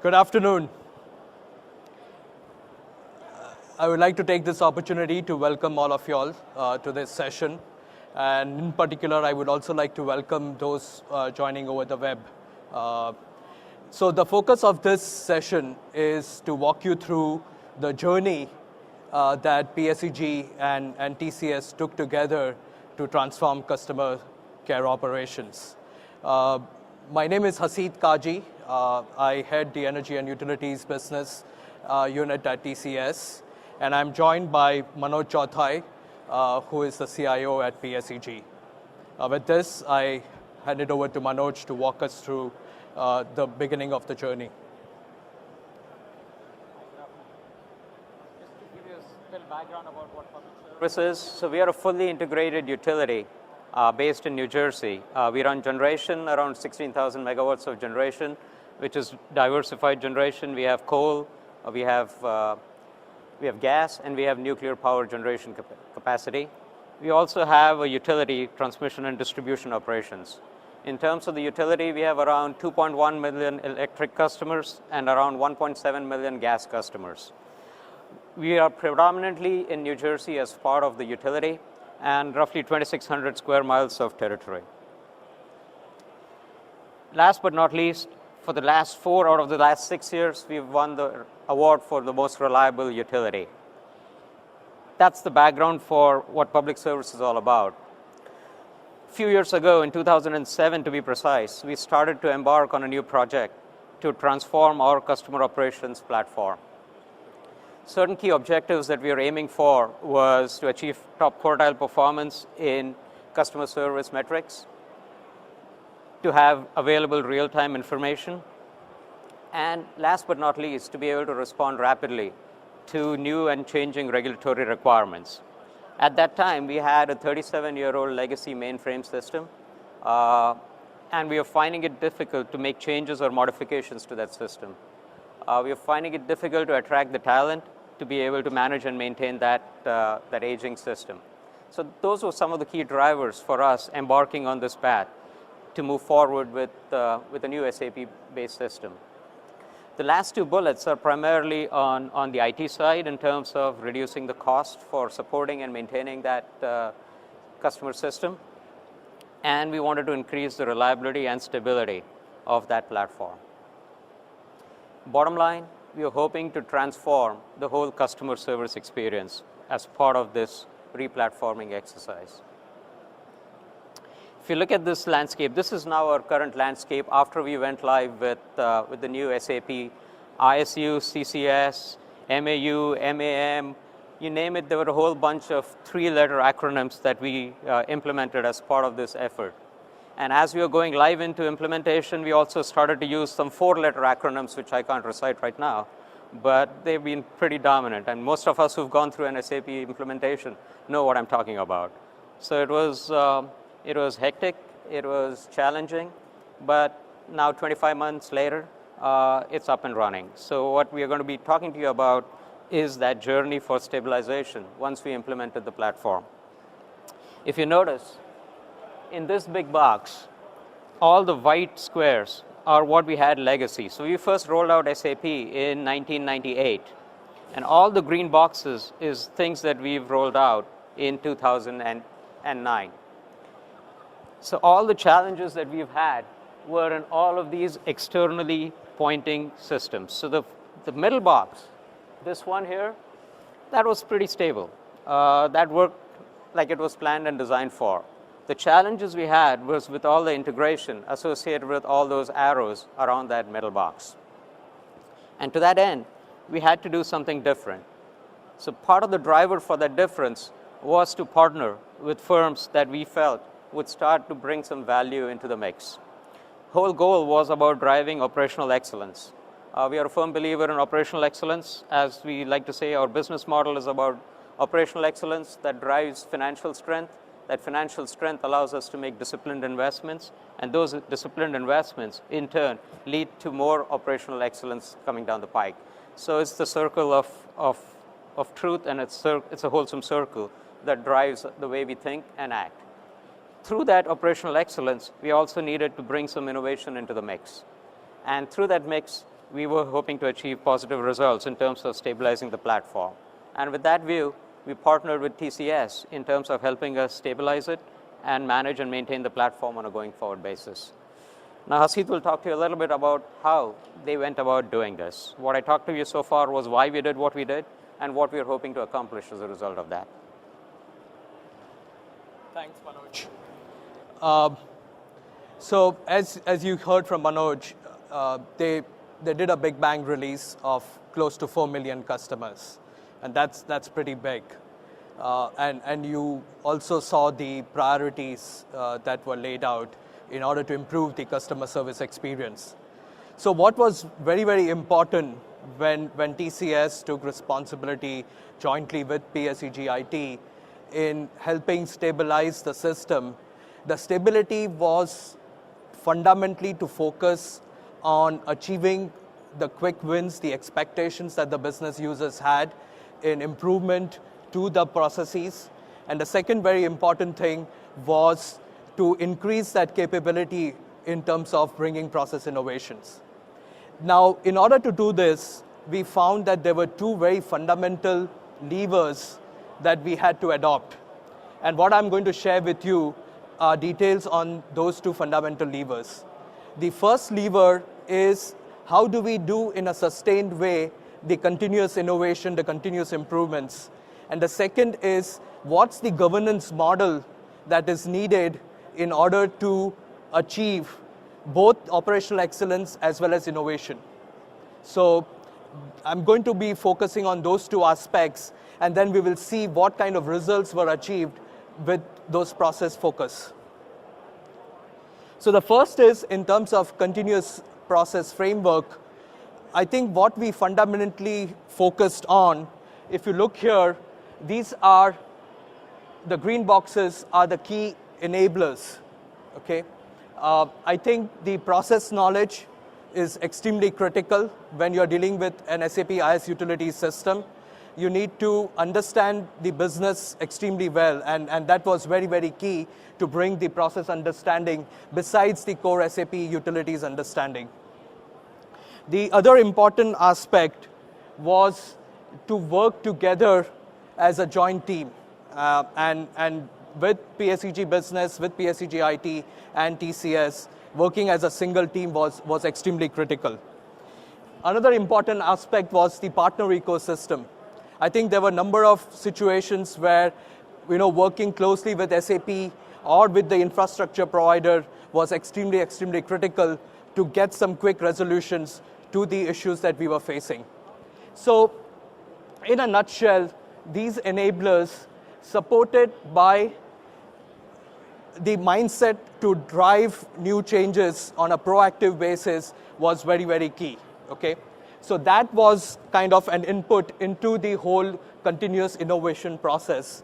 Good afternoon. I would like to take this opportunity to welcome all of you all to this session. And in particular, I would also like to welcome those joining over the web. So the focus of this session is to walk you through the journey that PSE&G and TCS took together to transform customer care operations. My name is Hasit Kaji. I head the Energy and Utilities Business Unit at TCS. And I'm joined by Manoj Chouthai, who is the CIO at PSE&G. With this, I hand it over to Manoj to walk us through the beginning of the journey. Just to give you a little background about what public service is. So we are a fully integrated utility based in New Jersey. We run generation, around 16,000 megawatts of generation, which is diversified generation. We have coal, we have gas, and we have nuclear power generation capacity. We also have a utility transmission and distribution operations. In terms of the utility, we have around 2.1 million electric customers and around 1.7 million gas customers. We are predominantly in New Jersey as part of the utility and roughly 2,600 square miles of territory. Last but not least, for the last 4 out of the last 6 years, we've won the award for the most reliable utility. That's the background for what public service is all about. A few years ago, in 2007 to be precise, we started to embark on a new project to transform our customer operations platform. Certain key objectives that we are aiming for was to achieve top quartile performance in customer service metrics, to have available real-time information, and last but not least, to be able to respond rapidly to new and changing regulatory requirements. At that time, we had a 37-year-old legacy mainframe system, and we are finding it difficult to make changes or modifications to that system. We are finding it difficult to attract the talent to be able to manage and maintain that aging system. So those were some of the key drivers for us embarking on this path to move forward with a new SAP-based system. The last 2 bullets are primarily on the IT side in terms of reducing the cost for supporting and maintaining that customer system. And we wanted to increase the reliability and stability of that platform. Bottom line, we are hoping to transform the whole customer service experience as part of this replatforming exercise. If you look at this landscape, this is now our current landscape after we went live with the new SAP, ISU, CCS, MAU, MAM, you name it, there were a whole bunch of 3-letter acronyms that we implemented as part of this effort. And as we were going live into implementation, we also started to use some 4-letter acronyms, which I can't recite right now, but they've been pretty dominant. And most of us who've gone through an SAP implementation know what I'm talking about. So it was hectic, it was challenging, but now 25 months later, it's up and running. So what we are going to be talking to you about is that journey for stabilization once we implemented the platform. If you notice, in this big box, all the white squares are what we had legacy. So we first rolled out SAP in 1998, and all the green boxes is things that we've rolled out in 2009. So all the challenges that we've had were in all of these externally pointing systems. So the middle box, this one here, that was pretty stable. That worked like it was planned and designed for. The challenges we had was with all the integration associated with all those arrows around that middle box. And to that end, we had to do something different. So part of the driver for that difference was to partner with firms that we felt would start to bring some value into the mix. Whole goal was about driving operational excellence. We are a firm believer in operational excellence. As we like to say, our business model is about operational excellence that drives financial strength. That financial strength allows us to make disciplined investments, and those disciplined investments, in turn, lead to more operational excellence coming down the pike. So it's the circle of truth, and it's a wholesome circle that drives the way we think and act. Through that operational excellence, we also needed to bring some innovation into the mix. And through that mix, we were hoping to achieve positive results in terms of stabilizing the platform. And with that view, we partnered with TCS in terms of helping us stabilize it and manage and maintain the platform on a going forward basis. Now, Hasit will talk to you a little bit about how they went about doing this. What I talked to you so far was why we did what we did and what we are hoping to accomplish as a result of that. Thanks, Manoj. So as you heard from Manoj, they did a big bang release of close to 4 million customers, and that's pretty big. And you also saw the priorities that were laid out in order to improve the customer service experience. So what was very, very important when TCS took responsibility jointly with PSE&G IT in helping stabilize the system, the stability was fundamentally to focus on achieving the quick wins, the expectations that the business users had in improvement to the processes. And the second very important thing was to increase that capability in terms of bringing process innovations. Now, in order to do this, we found that there were two very fundamental levers that we had to adopt. And what I'm going to share with you are details on those two fundamental levers. The first lever is how do we do in a sustained way the continuous innovation, the continuous improvements. And the second is what's the governance model that is needed in order to achieve both operational excellence as well as innovation. So I'm going to be focusing on those two aspects, and then we will see what kind of results were achieved with those process focus. So the first is in terms of continuous process framework. I think what we fundamentally focused on, if you look here, these are the green boxes are the key enablers. Okay, I think the process knowledge is extremely critical when you're dealing with an SAP IS utilities system. You need to understand the business extremely well, and that was very, very key to bring the process understanding besides the core SAP utilities understanding. The other important aspect was to work together as a joint team, and with PSE&G Business, with PSE&G IT and TCS, working as a single team was extremely critical. Another important aspect was the partner ecosystem. I think there were a number of situations where, working closely with SAP or with the infrastructure provider was extremely, extremely critical to get some quick resolutions to the issues that we were facing. So, in a nutshell, these enablers, supported by the mindset to drive new changes on a proactive basis, was very, very key. Okay? So that was kind of an input into the whole continuous innovation process.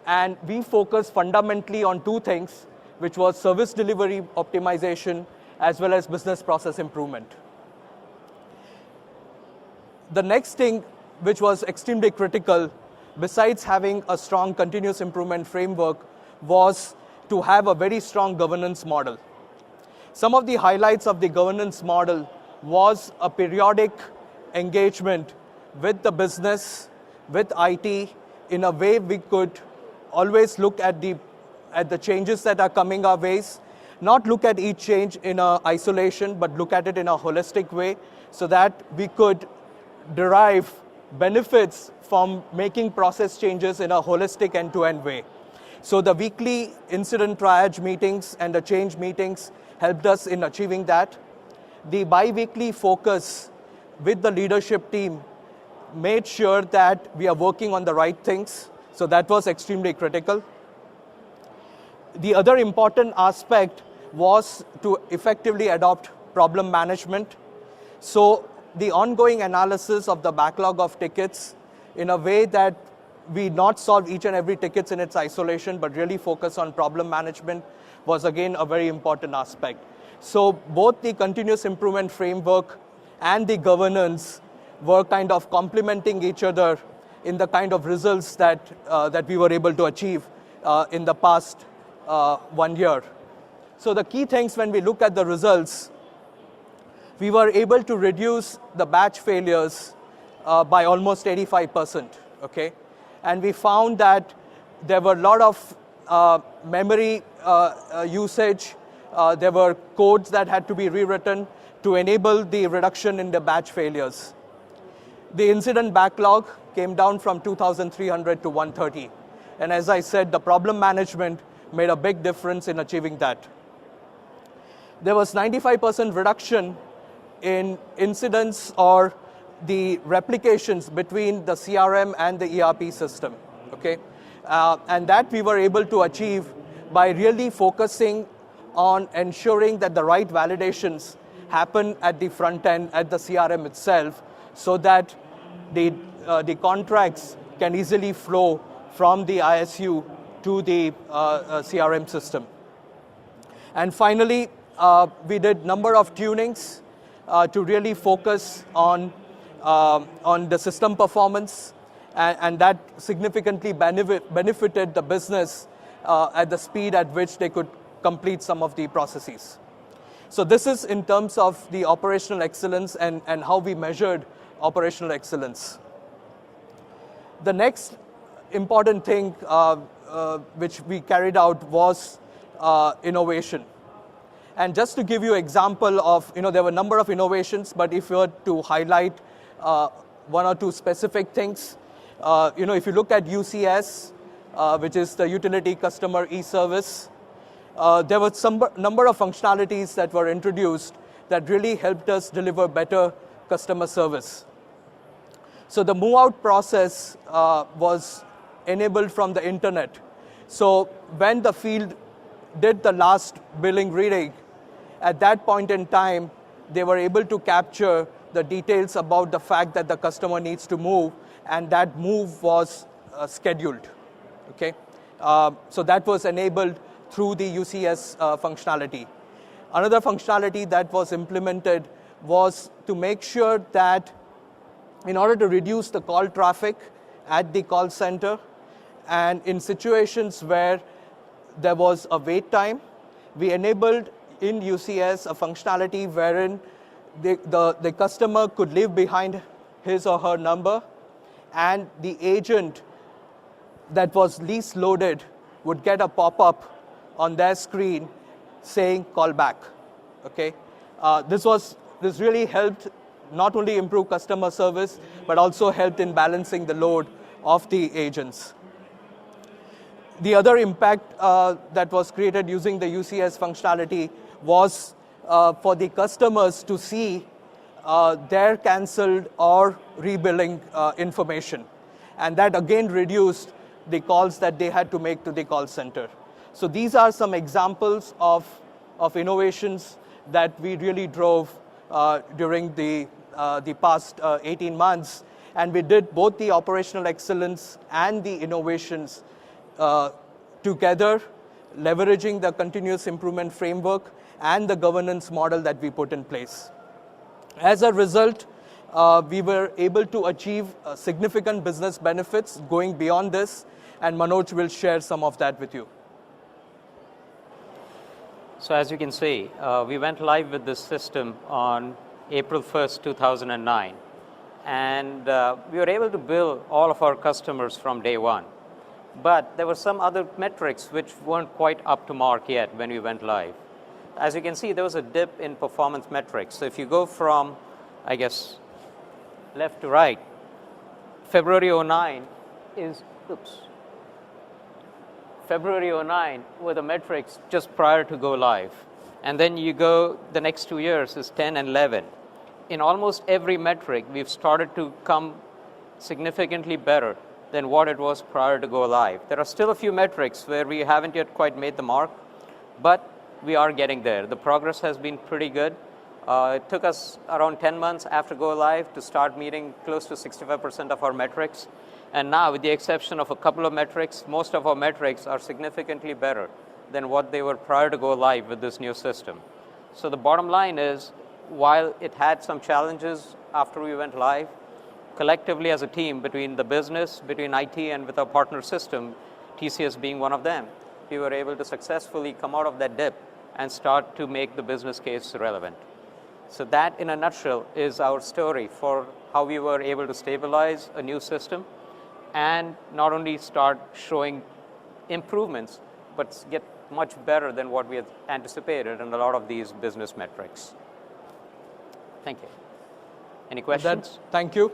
And we focused fundamentally on two things, which was service delivery optimization as well as business process improvement. The next thing, which was extremely critical, besides having a strong continuous improvement framework, was to have a very strong governance model. Some of the highlights of the governance model was a periodic engagement with the business, with IT, in a way we could always look at the changes that are coming our ways, not look at each change in isolation, but look at it in a holistic way, so that we could derive benefits from making process changes in a holistic end-to-end way. So the weekly incident triage meetings and the change meetings helped us in achieving that. The bi-weekly focus with the leadership team made sure that we are working on the right things. So that was extremely critical. The other important aspect was to effectively adopt problem management. So the ongoing analysis of the backlog of tickets in a way that we not solve each and every ticket in its isolation, but really focus on problem management was again a very important aspect. So both the continuous improvement framework and the governance were kind of complementing each other in the kind of results that we were able to achieve in the past 1 year. So the key things when we look at the results, we were able to reduce the batch failures by almost 85%, okay? And we found that there were a lot of memory usage. There were codes that had to be rewritten to enable the reduction in the batch failures. The incident backlog came down from 2,300 to 130. And as I said, the problem management made a big difference in achieving that. There was 95% reduction in incidents or the replications between the CRM and the ERP system, okay? And that we were able to achieve by really focusing on ensuring that the right validations happen at the front end, at the CRM itself, so that the contracts can easily flow from the ISU to the CRM system. And finally, we did number of tunings to really focus on the system performance, and that significantly benefited the business at the speed at which they could complete some of the processes. So this is in terms of the operational excellence and how we measured operational excellence. The next important thing which we carried out was innovation. And just to give you an example of, there were a number of innovations, but if you were to highlight one or two specific things, if you look at UCS, which is the Utility Customer E-Service, there were some number of functionalities that were introduced that really helped us deliver better customer service. So the move-out process was enabled from the internet. So when the field did the last billing reading, at that point in time, they were able to capture the details about the fact that the customer needs to move, and that move was scheduled, okay? So that was enabled through the UCS functionality. Another functionality that was implemented was to make sure that in order to reduce the call traffic at the call center, and in situations where there was a wait time, we enabled in UCS a functionality wherein the customer could leave behind his or her number, and the agent that was least loaded would get a pop-up on their screen saying call back, okay? This really helped not only improve customer service, but also helped in balancing the load of the agents. The other impact that was created using the UCS functionality was for the customers to see their cancelled or rebilling information. And that again reduced the calls that they had to make to the call center. So these are some examples of innovations that we really drove during the past 18 months. And we did both the operational excellence and the innovations together, leveraging the continuous improvement framework and the governance model that we put in place. As a result, we were able to achieve significant business benefits going beyond this, and Manoj will share some of that with you. So as you can see, we went live with this system on April 1st, 2009. And we were able to bill all of our customers from day one. But there were some other metrics which weren't quite up to mark yet when we went live. As you can see, there was a dip in performance metrics. So if you go from, I guess, left to right, February 09 is, February 09 were the metrics just prior to go live. And then you go, the next 2 years is 10 and 11. In almost every metric, we've started to come significantly better than what it was prior to go live. There are still a few metrics where we haven't yet quite made the mark, but we are getting there. The progress has been pretty good. It took us around 10 months after go live to start meeting close to 65% of our metrics. And now, with the exception of a couple of metrics, most of our metrics are significantly better than what they were prior to go live with this new system. So the bottom line is, while it had some challenges after we went live, collectively as a team, between the business, between IT, and with our partner system, TCS being one of them, we were able to successfully come out of that dip and start to make the business case relevant. So that, in a nutshell, is our story for how we were able to stabilize a new system and not only start showing improvements, but get much better than what we had anticipated in a lot of these business metrics. Thank you. Any questions? Thank you.